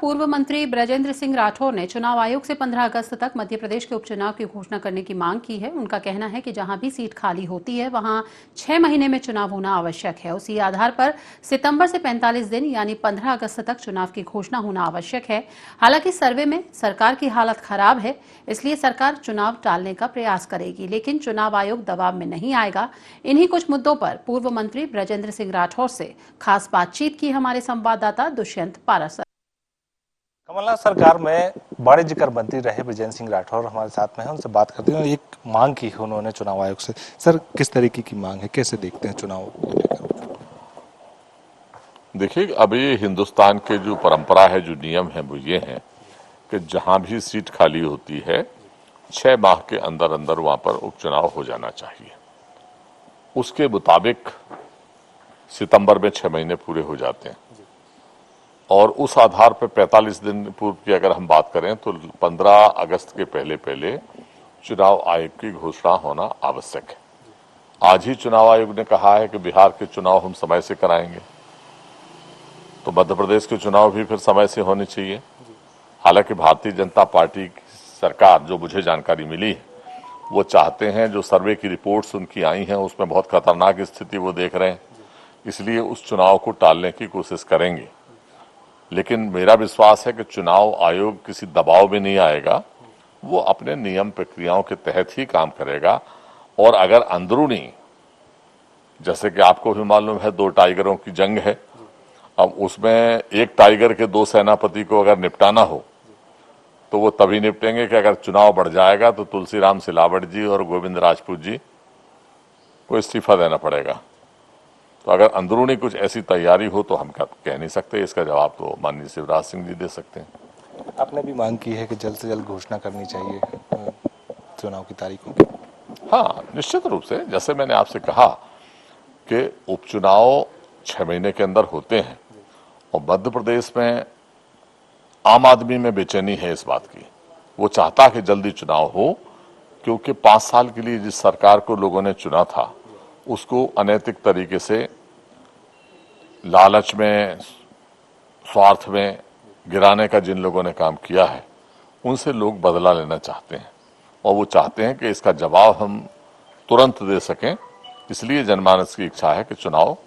पूर्व मंत्री ब्रजेंद्र सिंह राठौर ने चुनाव आयोग से 15 अगस्त तक मध्य प्रदेश के उपचुनाव की घोषणा करने की मांग की है। उनका कहना है कि जहां भी सीट खाली होती है वहां 6 महीने में चुनाव होना आवश्यक है। उसी आधार पर सितंबर से 45 दिन यानी 15 अगस्त तक चुनाव की घोषणा होना आवश्यक है। हालांकि सर्वे में सरकार की हालत खराब है, इसलिए सरकार चुनाव टालने का प्रयास करेगी, लेकिन चुनाव आयोग दबाव में नहीं आएगा। इन्हीं कुछ मुद्दों पर पूर्व मंत्री ब्रजेंद्र सिंह राठौर से खास बातचीत की हमारे संवाददाता दुष्यंत पारासर। कमलनाथ सरकार में वाणिज्य कर मंत्री रहे ब्रजेंद्र सिंह राठौर हमारे साथ में हैं, उनसे बात करते हैं। एक मांग की है उन्होंने चुनाव आयोग से। सर, किस तरीके की मांग है, कैसे देखते हैं चुनाव को लेकर? देखिए, अभी हिंदुस्तान के जो परंपरा है, जो नियम है, वो ये है कि जहां भी सीट खाली होती है 6 माह के अंदर अंदर वहां पर उपचुनाव हो जाना चाहिए। उसके मुताबिक सितंबर में 6 महीने पूरे हो जाते हैं और उस आधार पर 45 दिन पूर्व की अगर हम बात करें तो 15 अगस्त के पहले पहले चुनाव आयोग की घोषणा होना आवश्यक है। आज ही चुनाव आयोग ने कहा है कि बिहार के चुनाव हम समय से कराएंगे, तो मध्य प्रदेश के चुनाव भी फिर समय से होने चाहिए। हालांकि भारतीय जनता पार्टी की सरकार, जो मुझे जानकारी मिली है, वो चाहते हैं, जो सर्वे की रिपोर्ट्स उनकी आई हैं उसमें बहुत खतरनाक स्थिति वो देख रहे हैं, इसलिए उस चुनाव को टालने की कोशिश करेंगे। लेकिन मेरा विश्वास है कि चुनाव आयोग किसी दबाव में नहीं आएगा, वो अपने नियम प्रक्रियाओं के तहत ही काम करेगा। और अगर अंदरूनी, जैसे कि आपको भी मालूम है, 2 टाइगरों की जंग है, अब उसमें एक टाइगर के 2 सेनापति को अगर निपटाना हो तो वो तभी निपटेंगे कि अगर चुनाव बढ़ जाएगा तो तुलसीराम सिलावट जी और गोविंद राजपूत जी को इस्तीफा देना पड़ेगा। तो अगर अंदरूनी कुछ ऐसी तैयारी हो तो हम कह नहीं सकते, इसका जवाब तो माननीय शिवराज सिंह जी दे सकते हैं। आपने भी मांग की है कि जल्द से जल्द घोषणा करनी चाहिए चुनाव की तारीखों की। हाँ, निश्चित रूप से, जैसे मैंने आपसे कहा कि उपचुनाव 6 महीने के अंदर होते हैं और मध्य प्रदेश में आम आदमी में बेचैनी है इस बात की। वो चाहता है कि जल्दी चुनाव हो, क्योंकि 5 साल के लिए जिस सरकार को लोगों ने चुना था उसको अनैतिक तरीके से, लालच में, स्वार्थ में गिराने का जिन लोगों ने काम किया है, उनसे लोग बदला लेना चाहते हैं और वो चाहते हैं कि इसका जवाब हम तुरंत दे सकें। इसलिए जनमानस की इच्छा है कि चुनाव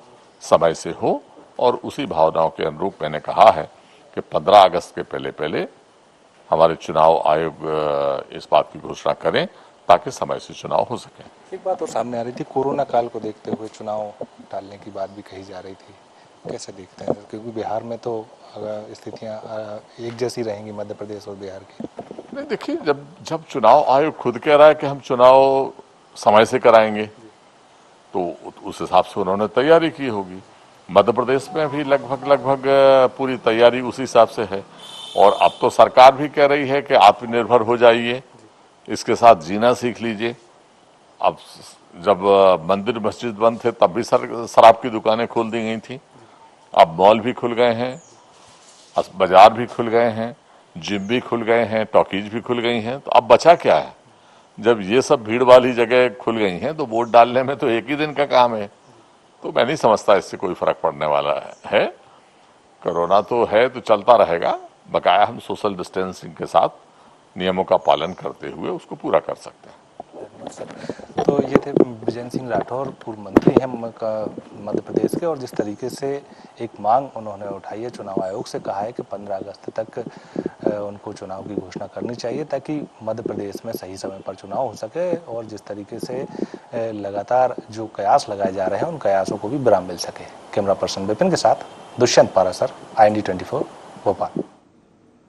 समय से हो और उसी भावनाओं के अनुरूप मैंने कहा है कि 15 अगस्त के पहले पहले हमारे चुनाव आयोग इस बात की घोषणा करें ताकि समय से चुनाव हो सके। एक बात और सामने आ रही थी, कोरोना काल को देखते हुए चुनाव टालने की बात भी कही जा रही थी, कैसे देखते हैं? क्योंकि बिहार में तो स्थितियां एक जैसी रहेंगी, मध्य प्रदेश और बिहार की। नहीं, देखिए, जब चुनाव आयोग खुद कह रहा है कि हम चुनाव समय से कराएंगे तो उस हिसाब से उन्होंने तैयारी की होगी। मध्य प्रदेश में भी लगभग पूरी तैयारी उसी हिसाब से है और अब तो सरकार भी कह रही है कि आत्मनिर्भर हो जाइए, इसके साथ जीना सीख लीजिए। अब जब मंदिर मस्जिद बंद थे तब भी शराब की दुकानें खोल दी गई थी, अब मॉल भी खुल गए हैं, बाजार भी खुल गए हैं, जिम भी खुल गए हैं, टॉकीज भी खुल गई हैं। तो अब बचा क्या है? जब ये सब भीड़ वाली जगह खुल गई हैं तो वोट डालने में तो एक ही दिन का काम है, तो मैं नहीं समझता इससे कोई फर्क पड़ने वाला है। कोरोना तो है तो चलता रहेगा, बकाया हम सोशल डिस्टेंसिंग के साथ नियमों का पालन करते हुए उसको पूरा कर सकते हैं। तो ये थे ब्रजेंद्र सिंह राठौर, पूर्व मंत्री हैं मध्य प्रदेश के, और जिस तरीके से एक मांग उन्होंने उठाई है, चुनाव आयोग से कहा है कि 15 अगस्त तक उनको चुनाव की घोषणा करनी चाहिए ताकि मध्य प्रदेश में सही समय पर चुनाव हो सके। और जिस तरीके से लगातार जो कयास लगाए जा रहे हैं उन कयासों को भी विराम मिल सके। कैमरा पर्सन विपिन के साथ दुष्यंत पारासर, IND 24 भोपाल।